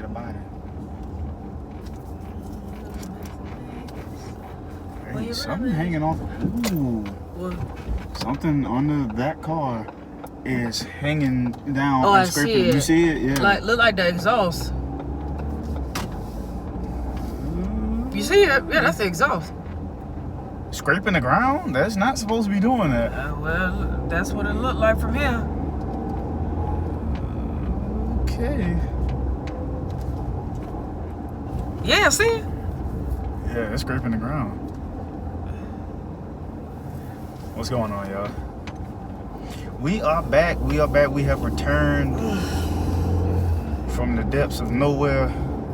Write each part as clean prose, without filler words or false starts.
body. Hey, something hanging off. Ooh. What? Something under that car is hanging down Oh, and I scraping. see it. You see it? Yeah. Look like the exhaust. You see it? Yeah, that's the exhaust. Scraping the ground? That's not supposed to be doing that. Well, that's what it looked like from here. Okay. Yeah, see it? Yeah, it's scraping the ground. What's going on, y'all? We are back. We have returned from the depths of nowhere.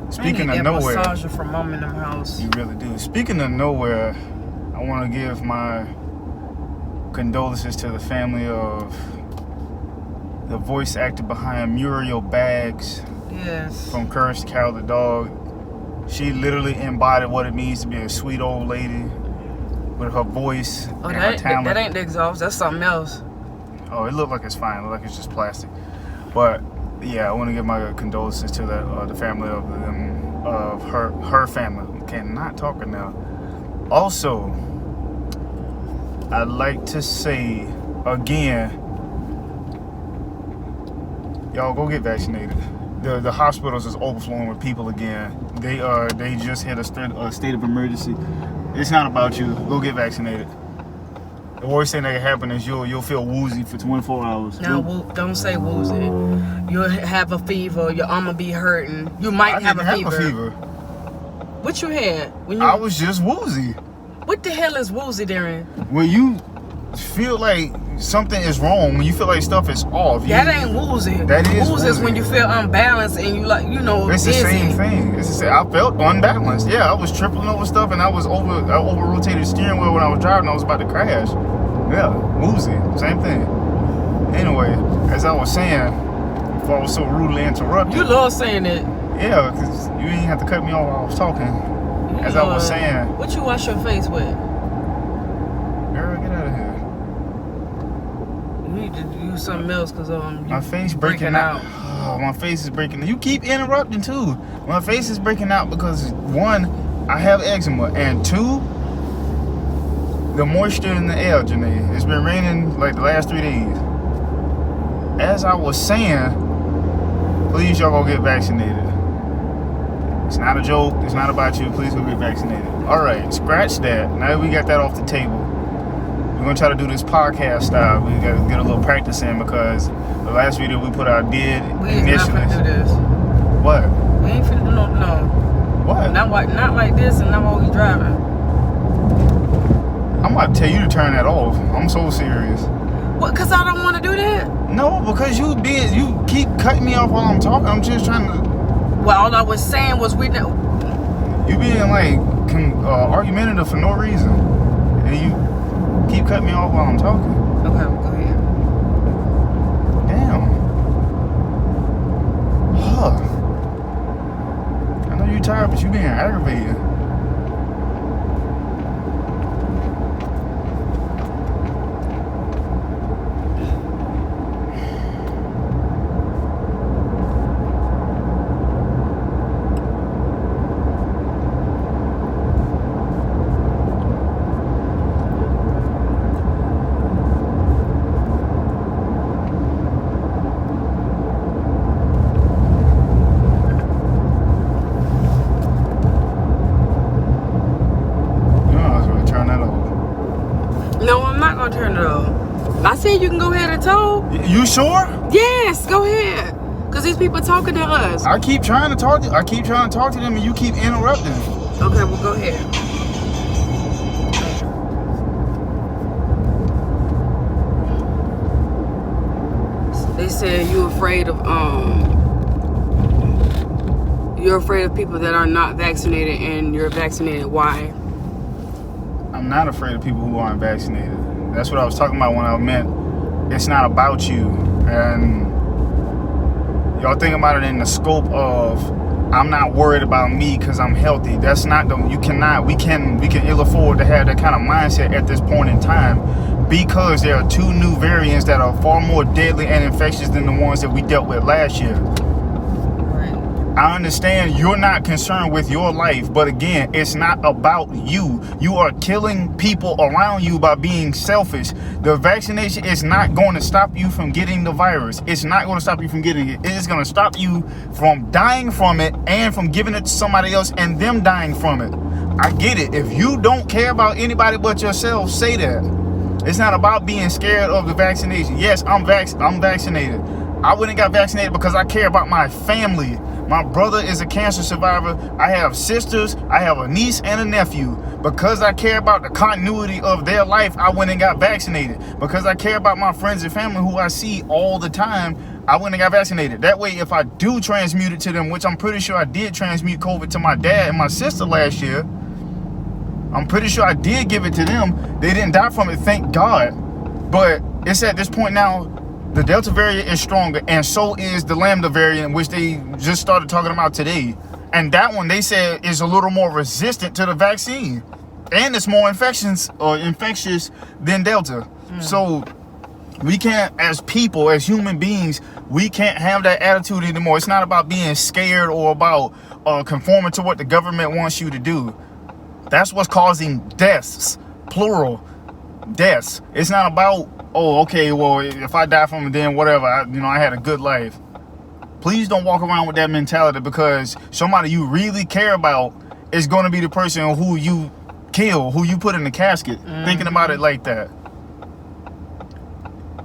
Speaking of nowhere, massager from Mom in them house. you really do. Speaking of nowhere, I want to give my condolences to the family of the voice actor behind Muriel Baggs. Yes. From Courage the Cow the Dog. She literally embodied what it means to be a sweet old lady with her voice and her talent. That ain't the exhaust. That's something else. Oh, it looked like it's fine. It looked like it's just plastic. But yeah, I want to give my condolences to the family of them, of her family. Cannot talk right now. Also, I'd like to say again, y'all go get vaccinated. The hospitals is overflowing with people again. They just hit a state of emergency. It's not about you. Go get vaccinated. The worst thing that can happen is you'll feel woozy for 24 hours. No, don't say woozy. You'll have a fever. Your arm will be hurting. You might have a fever. What you had? I was just woozy. What the hell is woozy, Darren? When you feel like something is wrong, when you feel like stuff is off. That ain't woozy. That is woozy. Is when you feel unbalanced and you It's dizzy. the same thing. I felt unbalanced. Yeah, I was tripling over stuff and I over rotated the steering wheel when I was driving. I was about to crash. Yeah, woozy. Same thing. Anyway, as I was saying, before I was so rudely interrupted. You love saying it. Yeah, because you didn't have to cut me off while I was talking. I was saying. What you wash your face with? Girl, get out of here. You need to do something else because my face breaking out. Oh, my face is breaking. You keep interrupting too. My face is breaking out because one, I have eczema, and two, the moisture in the air, Janae. It's been raining like the last 3 days. As I was saying, please y'all go get vaccinated. It's not a joke. It's not about you. Please go get vaccinated. All right, scratch that. Now that we got that off the table, we're going to try to do this podcast style. We got to get a little practice in because the last video we put out did initially. We ain't finna do this. What? We ain't finna do no. What? Not like this and not while we driving. I'm about to tell you to turn that off. I'm so serious. What, because I don't want to do that? No, because you keep cutting me off while I'm talking. I'm just trying to... Well, all I was saying was we know. You being like argumentative for no reason. And you keep cutting me off while I'm talking. Okay, well, go ahead. Damn. Huh. I know you're tired, but you being aggravated. Turn it off. I said you can go ahead and talk. You sure? Yes, go ahead. Cause these people talking to us. I keep trying to talk to them, and you keep interrupting. Okay, well go ahead. They said you're afraid of people that are not vaccinated, and you're vaccinated. Why? I'm not afraid of people who aren't vaccinated. That's what I was talking about when I meant it's not about you. And y'all think about it in the scope of I'm not worried about me because I'm healthy. That's not we can ill afford to have that kind of mindset at this point in time because there are 2 new variants that are far more deadly and infectious than the ones that we dealt with last year. Right. I understand you're not concerned with your life, but again, it's not about you. You are killing people around you by being selfish. The vaccination is not going to stop you from getting the virus. It's not going to stop you from getting it. It is going to stop you from dying from it and from giving it to somebody else and them dying from it. I get it. If you don't care about anybody but yourself, say that. It's not about being scared of the vaccination. Yes, I'm vaccinated. I went and got vaccinated because I care about my family. My brother is a cancer survivor. I have sisters. I have a niece and a nephew. Because I care about the continuity of their life, I went and got vaccinated. Because I care about my friends and family who I see all the time, I went and got vaccinated. That way, if I do transmute it to them, which I'm pretty sure I did transmute COVID to my dad and my sister last year, I'm pretty sure I did give it to them. They didn't die from it, thank God. But it's at this point now, the Delta variant is stronger, and so is the Lambda variant, which they just started talking about today. And that one, they said, is a little more resistant to the vaccine. And it's more infectious than Delta. So we can't, as people, as human beings, we can't have that attitude anymore. It's not about being scared or about conforming to what the government wants you to do. That's what's causing deaths, plural deaths. It's not about, oh, okay, well, if I die from it, then whatever, I had a good life. Please don't walk around with that mentality, because somebody you really care about is going to be the person who you kill, who you put in the casket, thinking about it like that.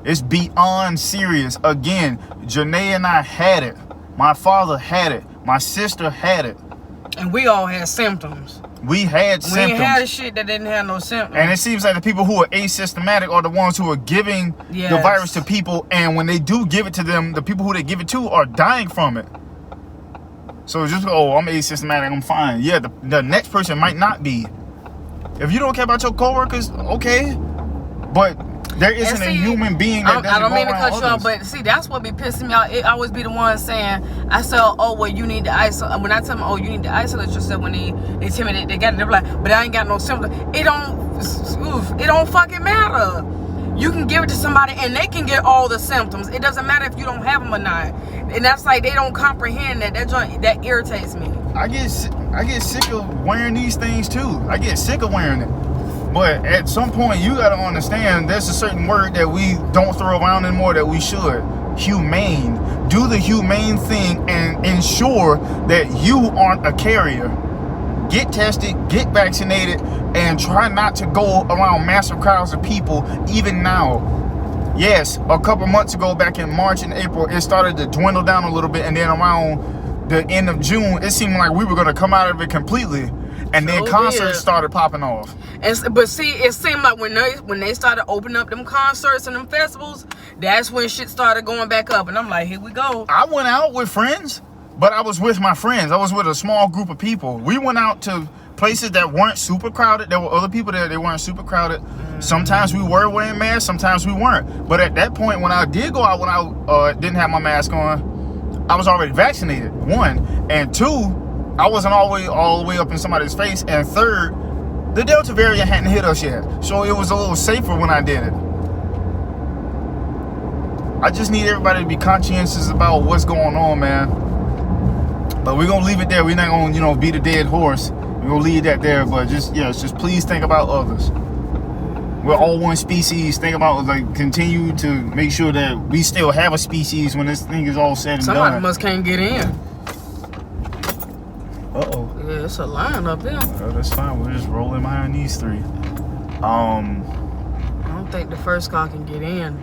It's beyond serious. Again, Janae and I had it. My father had it. My sister had it. And we all had symptoms. We had symptoms. We had shit that didn't have no symptoms. And it seems like the people who are asymptomatic are the ones who are giving the virus to people. And when they do give it to them, the people who they give it to are dying from it. So just, oh, I'm asymptomatic, I'm fine. Yeah, the next person might not be. If you don't care about your coworkers, okay. But there isn't a human being that doesn't I don't mean to cut you others. off, but see, that's what be pissing me out. It always be the one saying, I said, oh, well, you need to isolate. When I tell them, oh, you need to isolate yourself, when they tell me they got it, they're like, but I ain't got no symptoms. It don't fucking matter. You can give it to somebody and they can get all the symptoms. It doesn't matter if you don't have them or not. And that's like, they don't comprehend that. That irritates me. I get sick of wearing these things too. I get sick of wearing it. But at some point, you gotta understand there's a certain word that we don't throw around anymore that we should. Humane. Do the humane thing and ensure that you aren't a carrier. Get tested, get vaccinated, and try not to go around massive crowds of people even now. Yes, a couple months ago, back in March and April, it started to dwindle down a little bit, and then around the end of June, it seemed like we were gonna come out of it completely. And then concerts started popping off. But see, it seemed like when they started opening up them concerts and them festivals, that's when shit started going back up. And I'm like, here we go. I went out with friends, but I was with my friends. I was with a small group of people. We went out to places that weren't super crowded. There were other people there. They weren't super crowded. Sometimes we were wearing masks. Sometimes we weren't. But at that point, when I did go out, when I didn't have my mask on, I was already vaccinated, one. And two, I wasn't all the way up in somebody's face. And third, the Delta variant hadn't hit us yet. So it was a little safer when I did it. I just need everybody to be conscientious about what's going on, man. But we're going to leave it there. We're not going to, beat a dead horse. We're going to leave that there. But just please think about others. We're all one species. Think about, continue to make sure that we still have a species when this thing is all said and done. Somebody must can't get in. Uh-oh. Yeah, it's a line up there. Well, that's fine. We're just rolling behind these three. I don't think the first car can get in.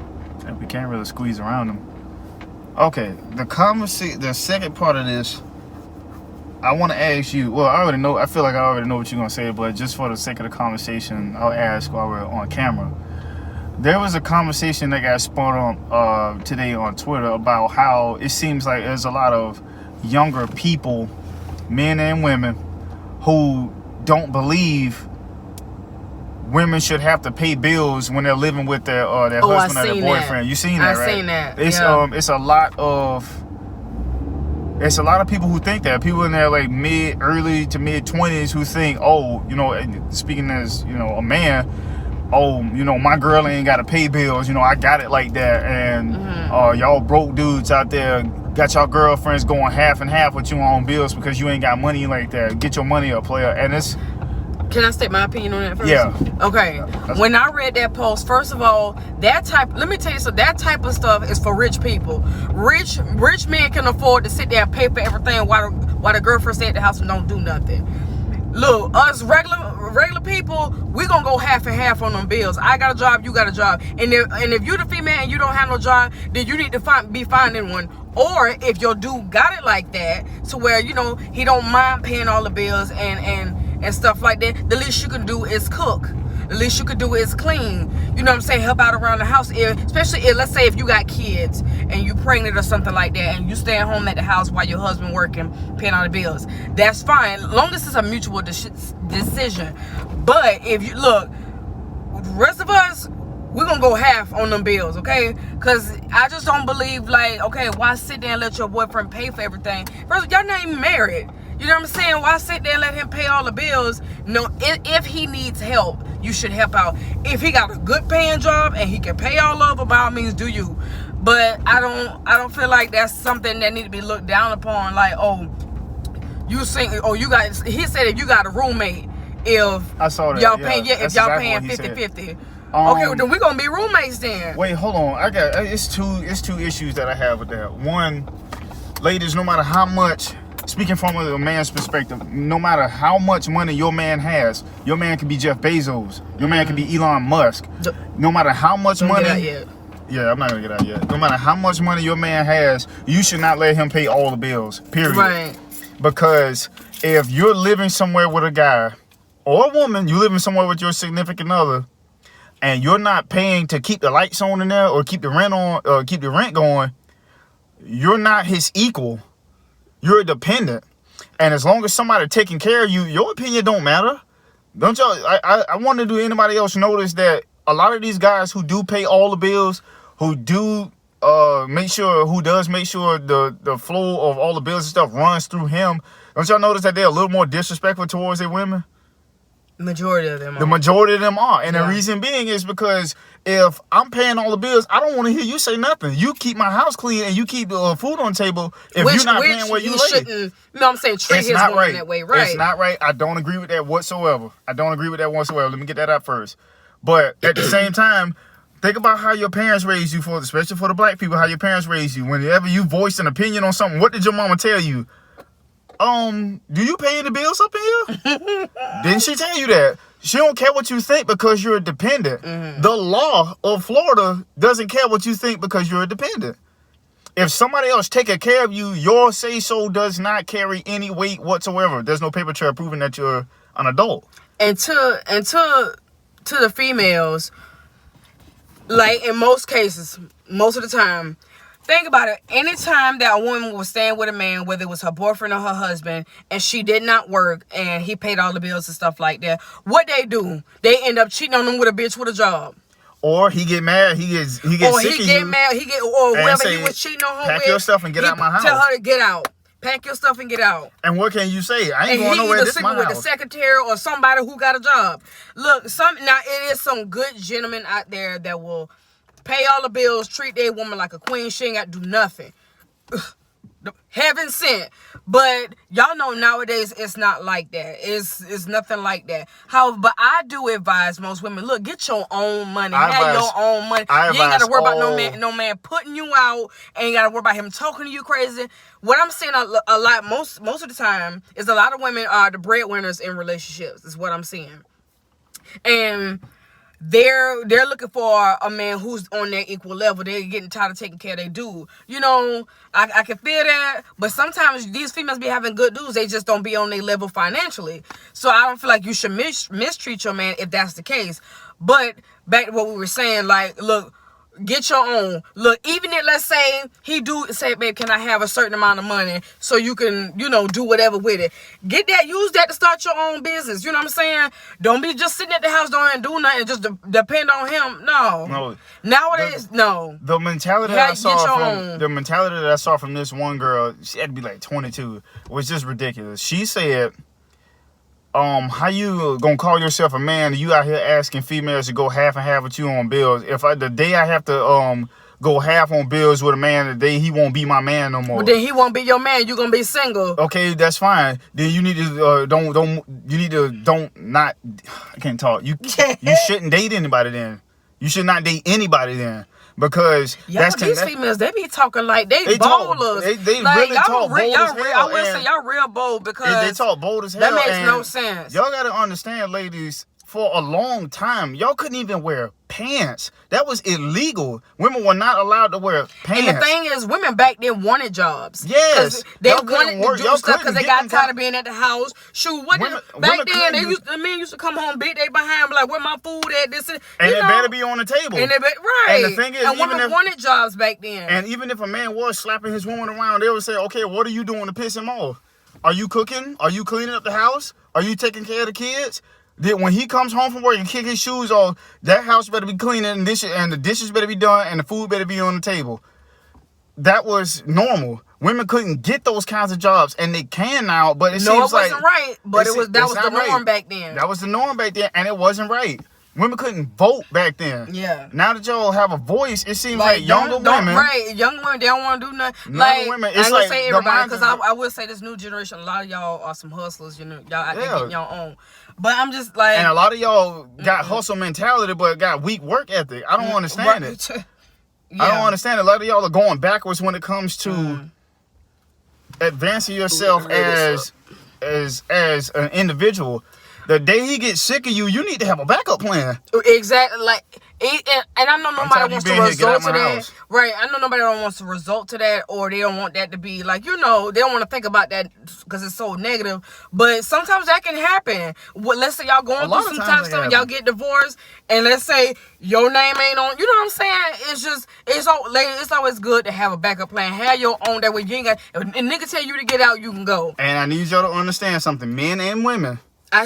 We can't really squeeze around them. Okay, the second part of this, I want to ask you. Well, I feel like I already know what you're going to say, but just for the sake of the conversation, I'll ask while we're on camera. There was a conversation that got spun on today on Twitter about how it seems like there's a lot of younger people, men and women, who don't believe women should have to pay bills when they're living with their husband or their boyfriend. That. You seen that, right? I seen that. It's a lot of people who think that. People in their early to mid 20s who think, oh, speaking as a man, oh, my girl ain't got to pay bills. I got it like that, and y'all broke dudes out there got your girlfriends going half and half with you on bills because you ain't got money like that. Get your money up, player. And it's... Can I state my opinion on that first? Yeah. Okay. When I read that post, first of all, let me tell you something, that type of stuff is for rich people. Rich men can afford to sit there and pay for everything while the girlfriend stay at the house and don't do nothing. Look, us regular people, we gonna go half and half on them bills. I got a job, you got a job. And if you the female and you don't have no job, then you need to be finding one. Or if your dude got it like that, to where, you know, he don't mind paying all the bills and stuff like that, the least you can do is cook. The least you could do is clean. You know what I'm saying? Help out around the house. Especially if, let's say, if you got kids and you pregnant or something like that, and you staying home at the house while your husband working, paying all the bills. That's fine, long as it's a mutual decision. But if you look, the rest of us, we're gonna go half on them bills, okay? Because I just don't believe, like, okay, why sit there and let your boyfriend pay for everything? First, y'all not even married. You know what I'm saying? Why sit there and let him pay all the bills? No, if he needs help, you should help out. If he got a good paying job and he can pay all of it, by all means, do you. But I don't feel like that's something that need to be looked down upon. Like, oh, you sing, oh, you got. He said if you got a roommate, if I saw that, y'all paying, if y'all exactly paying 50-50. Okay, well, then we're gonna be roommates then. Wait, hold on. It's two issues that I have with that. One, ladies, no matter how much. Speaking from a man's perspective, no matter how much money your man has, your man can be Jeff Bezos, your man can be Elon Musk. No matter how much money, yeah, I'm not gonna get out yet. No matter how much money your man has, you should not let him pay all the bills. Period. Right. Because if you're living somewhere with a guy or a woman, you living somewhere with your significant other, and you're not paying to keep the lights on in there or keep the rent on or keep the rent going, you're not his equal. You're a dependent, and as long as somebody taking care of you, your opinion don't matter. Don't y'all? I wonder, do anybody else notice that a lot of these guys who do pay all the bills, who do make sure the flow of all the bills and stuff runs through him, don't y'all notice that they're a little more disrespectful towards their women? Majority of them are. The majority of them are. And the reason being is because if I'm paying all the bills, I don't want to hear you say nothing. You keep my house clean and you keep food on the table if you're not paying where you lay. Shouldn't, you know what I'm saying, treat his woman that way, right? It's not right. I don't agree with that whatsoever. Let me get that out first. But at the same time, think about how your parents raised you, especially for the black people, how your parents raised you. Whenever you voiced an opinion on something, what did your mama tell you? Do you pay any bills up here? Didn't she tell you that? She don't care what you think because you're a dependent. Mm-hmm. The law of Florida doesn't care what you think because you're a dependent. If somebody else taking care of you, your say-so does not carry any weight whatsoever. There's no paper trail proving that you're an adult. And to the females, like in most cases, most of the time, think about it. Anytime that a woman was staying with a man, whether it was her boyfriend or her husband, and she did not work and he paid all the bills and stuff like that, what they do? They end up cheating on them with a bitch with a job. Or he get mad, he gets sick of you. Or whoever he was cheating on her with. Pack your stuff and get out my house. Tell her to get out. Pack your stuff and get out. And what can you say? I ain't going nowhere. This is my house. With the secretary or somebody who got a job. Look, now it is some good gentlemen out there that will pay all the bills, treat their woman like a queen. She ain't got to do nothing. Heaven sent. But y'all know nowadays it's not like that. It's nothing like that. However, but I do advise most women, look, get your own money. Have your own money. You ain't got to worry about no man putting you out. Ain't got to worry about him talking to you crazy. What I'm saying a lot, most of the time, is a lot of women are the breadwinners in relationships, is what I'm seeing. And they're looking for a man who's on their equal level. They're getting tired of taking care of their dude. You know, I can feel that. But sometimes these females be having good dudes. They just don't be on their level financially. So I don't feel like you should mistreat your man if that's the case. But back to what we were saying, like, look, get your own. Look, even if, let's say, he do say, babe, can I have a certain amount of money so you can, do whatever with it. Get that, use that to start your own business. You know what I'm saying? Don't be just sitting at the house don't do nothing, just depend on him. No. Nowadays, no. The mentality that I saw from this one girl, she had to be like 22, was just ridiculous. She said, how you gonna call yourself a man and you out here asking females to go half and half with you on bills? If the day I have to go half on bills with a man today, he won't be my man no more. But then he won't be your man. You're gonna be single. Okay, that's fine. Then you need to I can't talk. You shouldn't date anybody then. You should not date anybody then. Because these females, they be talking like they bowlers. They like, really talk bold as hell. I will say y'all real bold because they talk bold as hell. That makes no sense. Y'all gotta understand, ladies, for a long time, y'all couldn't even wear pants. That was illegal. Women were not allowed to wear pants. And the thing is, women back then wanted jobs. Yes. They wanted to do stuff because they got tired of being at the house. Shoot, back then, the men used to come home, beat they behind, like, where my food at? And it better be on the table. And And the thing is, women wanted jobs back then. And even if a man was slapping his woman around, they would say, okay, what are you doing to piss him off? Are you cooking? Are you cleaning up the house? Are you taking care of the kids? When he comes home from work and kick his shoes off, that house better be clean and the dishes better be done and the food better be on the table. That was normal. Women couldn't get those kinds of jobs, and they can now. But it seems like it wasn't right. But that was the norm back then. That was the norm back then, and it wasn't right. Women couldn't vote back then. Yeah. Now that y'all have a voice, it seems like younger women. Right. Young women, they don't want to do nothing. Younger women, it's I ain't gonna like say everybody, because I will say this new generation, a lot of y'all are some hustlers. You know, y'all out there getting your own. But I'm just like. And a lot of y'all got hustle mentality, but got weak work ethic. I don't understand it. Yeah. I don't understand it. A lot of y'all are going backwards when it comes to advancing yourself as an individual. The day he gets sick of you, you need to have a backup plan. Exactly. And I know nobody wants to resort to that. House. Right. I know nobody wants to resort to that, or they don't want that to be like, they don't want to think about that because it's so negative. But sometimes that can happen. Let's say y'all going through some tough stuff and y'all get divorced, and let's say your name ain't on. You know what I'm saying? It's always good to have a backup plan. Have your own. That way you ain't got. If a nigga tell you to get out, you can go. And I need y'all to understand something, men and women. Go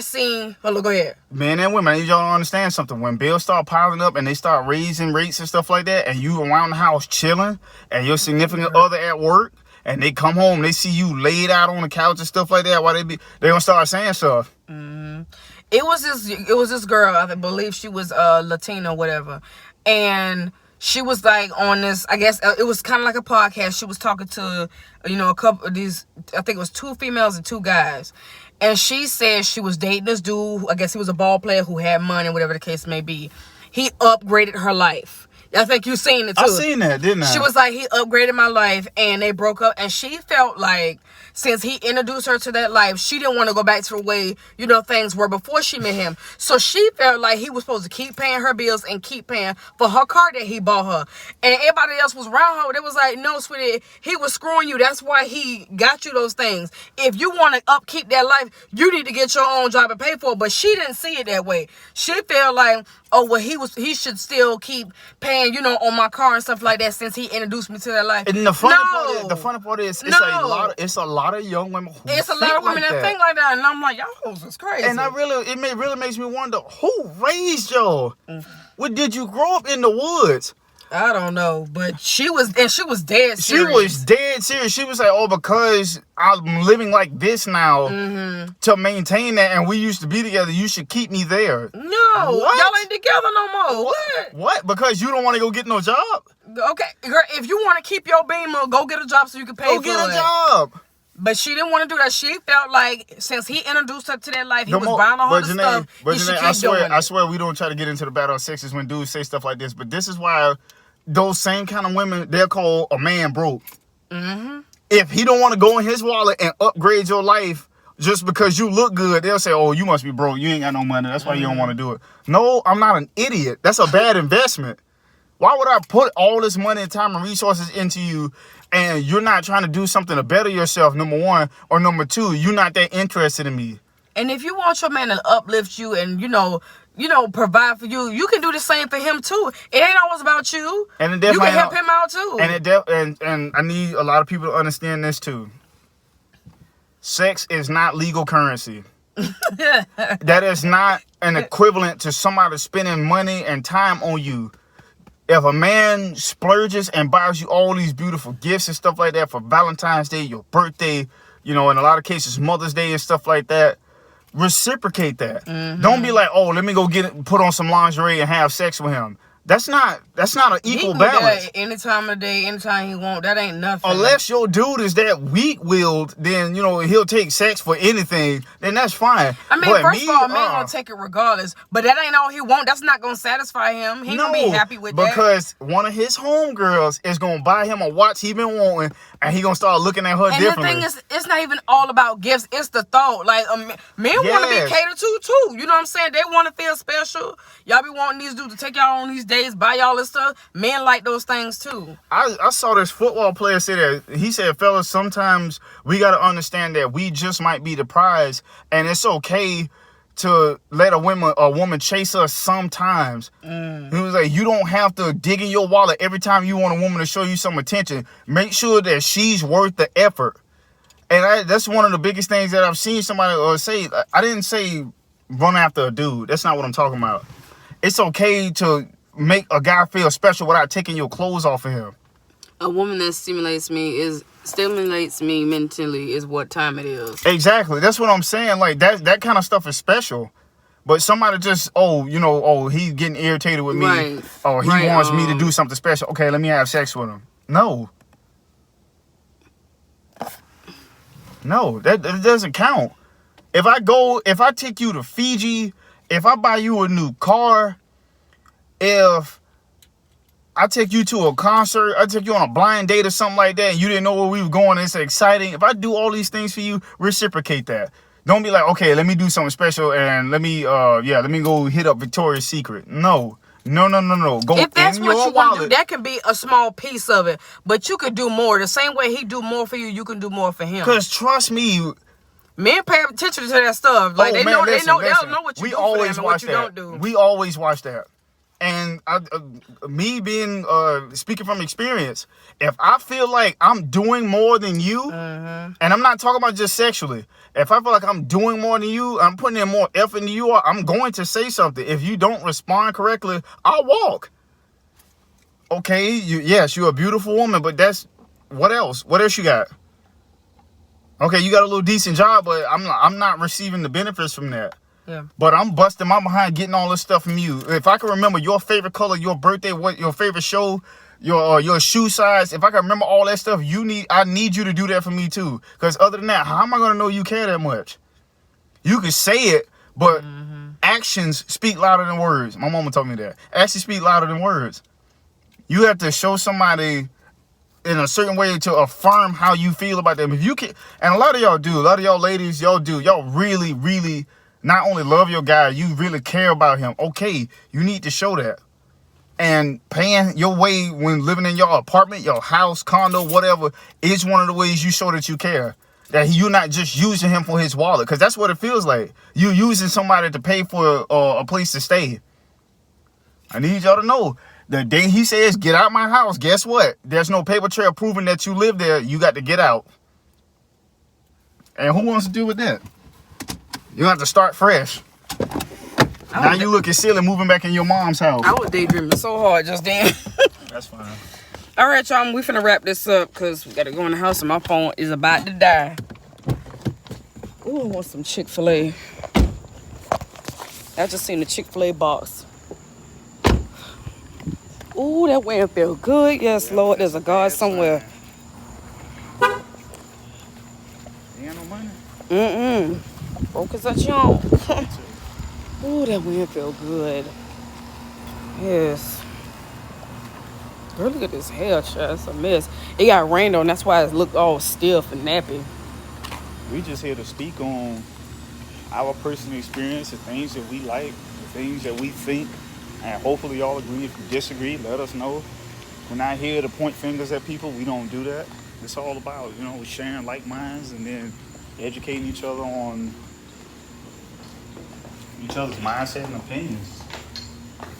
ahead. Men and women, I need y'all to understand something. When bills start piling up and they start raising rates and stuff like that, and you around the house chilling, and your significant other at work, and they come home, they see you laid out on the couch and stuff like that, they gonna start saying stuff. Mm-hmm. It was this girl, I believe she was Latina or whatever, and she was like on this, I guess it was kind of like a podcast. She was talking to, a couple of these, I think it was 2 females and 2 guys. And she said she was dating this dude. I guess he was a ball player who had money, whatever the case may be. He upgraded her life. I think you seen it too. I seen that, didn't I? She was like, he upgraded my life, and they broke up. And she felt like since he introduced her to that life, she didn't want to go back to the way, things were before she met him. So she felt like he was supposed to keep paying her bills and keep paying for her car that he bought her. And everybody else was around her. They was like, no, sweetie, he was screwing you. That's why he got you those things. If you want to upkeep that life, you need to get your own job and pay for it. But she didn't see it that way. She felt like, oh, well, he should still keep paying, on my car and stuff like that since he introduced me to that life. And the funny part is it's a lot of young women who it's a lot of women that think like that, and I'm like, y'all hoes is crazy. And it really makes me wonder, who raised y'all? Did you grow up in the woods? I don't know, but she was dead serious. She was dead serious. She was like, oh, because I'm living like this now to maintain that, and we used to be together, you should keep me there. No, y'all ain't together no more. What? Because you don't want to go get no job? Okay, girl, if you want to keep your Beamer, go get a job so you can pay for it. Go get a job. But she didn't want to do that. She felt like since he introduced her to that life, he was buying all the stuff. But Janae, I swear we don't try to get into the battle of sexes when dudes say stuff like this. But this is why those same kind of women, they're called a man broke. Mm-hmm. If he don't want to go in his wallet and upgrade your life just because you look good, they'll say, oh, you must be broke. You ain't got no money. That's why you don't want to do it. No, I'm not an idiot. That's a bad investment. Why would I put all this money and time and resources into you and you're not trying to do something to better yourself, number one, or number two, you're not that interested in me? And if you want your man to uplift you and, provide for you, you can do the same for him too. It ain't always about you. And you can help him out too. And I need a lot of people to understand this too. Sex is not legal currency. That is not an equivalent to somebody spending money and time on you. If a man splurges and buys you all these beautiful gifts and stuff like that for Valentine's Day, your birthday, in a lot of cases, Mother's Day and stuff like that, reciprocate that. Mm-hmm. Don't be like, oh, let me go put on some lingerie and have sex with him. That's not an equal balance. Any time of the day, anytime he want. That ain't nothing. Unless your dude is that weak-willed, then he'll take sex for anything. Then that's fine. I mean, but first of all, a man gonna take it regardless. But that ain't all he want. That's not gonna satisfy him. He gonna be happy with that. Because one of his homegirls is gonna buy him a watch he been wanting, and he gonna start looking at her differently. And the thing is, it's not even all about gifts. It's the thought. Like men want to be catered to too. You know what I'm saying? They want to feel special. Y'all be wanting these dudes to take y'all on these days, buy y'all this stuff. Men like those things too. I saw this football player say that. He said, fellas, sometimes we got to understand that we just might be the prize, and it's okay to let a woman chase us sometimes. He was like, you don't have to dig in your wallet every time you want a woman to show you some attention. Make sure that she's worth the effort. And that's one of the biggest things that I've seen somebody say. I didn't say run after a dude. That's not what I'm talking about. It's okay to make a guy feel special without taking your clothes off of him. A woman that stimulates me mentally is what time it is. Exactly. That's what I'm saying. Like that kind of stuff is special. But somebody just, he's getting irritated with me. Right. Oh, he wants me to do something special. Okay, let me have sex with him. No, that doesn't count. If I take you to Fiji, if I buy you a new car, if I take you to a concert, I take you on a blind date or something like that, and you didn't know where we were going, and it's exciting. If I do all these things for you, reciprocate that. Don't be like, okay, let me do something special and let me go hit up Victoria's Secret. No. Go if that's in what your you want wallet. to do, that can be a small piece of it. But you could do more. The same way he do more for you can do more for him. Because trust me, men pay attention to that stuff. Like they know what you do for them and what you don't do. We always watch that. And me being speaking from experience, if I feel like I'm doing more than you, and I'm not talking about just sexually, if I feel like I'm doing more than you, I'm putting in more effort than you are, I'm going to say something. If you don't respond correctly, I'll walk. Okay, yes, you're a beautiful woman, but what else? What else you got? Okay, you got a little decent job, but I'm not receiving the benefits from that. Yeah. But I'm busting my behind getting all this stuff from you. If I can remember your favorite color, your birthday, what your favorite show, your shoe size, if I can remember all that stuff, I need you to do that for me too. Because other than that, how am I gonna know you care that much? You can say it, but actions speak louder than words. My mama told me that. Actions speak louder than words. You have to show somebody in a certain way to affirm how you feel about them. If you can, and a lot of y'all do, a lot of y'all ladies, y'all really, really not only love your guy, you really care about him. Okay, you need to show that. And paying your way when living in your apartment, your house, condo, whatever, is one of the ways you show that you care. That you're not just using him for his wallet. Because that's what it feels like. You're using somebody to pay for a place to stay. I need y'all to know, the day he says, get out my house, guess what? There's no paper trail proving that you live there. You got to get out. And who wants to deal with that? You have to start fresh. Now you looking silly moving back in your mom's house. I was daydreaming so hard just then. That's fine. All right, y'all. We finna wrap this up because we got to go in the house and my phone is about to die. Ooh, I want some Chick-fil-A. I just seen the Chick-fil-A box. Ooh, that wind feel good. Yes, Lord. There's a God somewhere. You got no money? Focus at you on. Ooh, that wind feel good. Yes. Girl, look at this hair, child. It's a mess. It got rained on. That's why it looked all stiff and nappy. We just here to speak on our personal experience, the things that we like, the things that we think, and hopefully y'all agree. If you disagree, let us know. We're not here to point fingers at people. We don't do that. It's all about, sharing like minds and then educating each other on each other's mindset and opinions.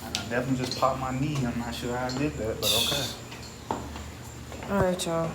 And I definitely just popped my knee. I'm not sure how I did that, but okay. All right, y'all.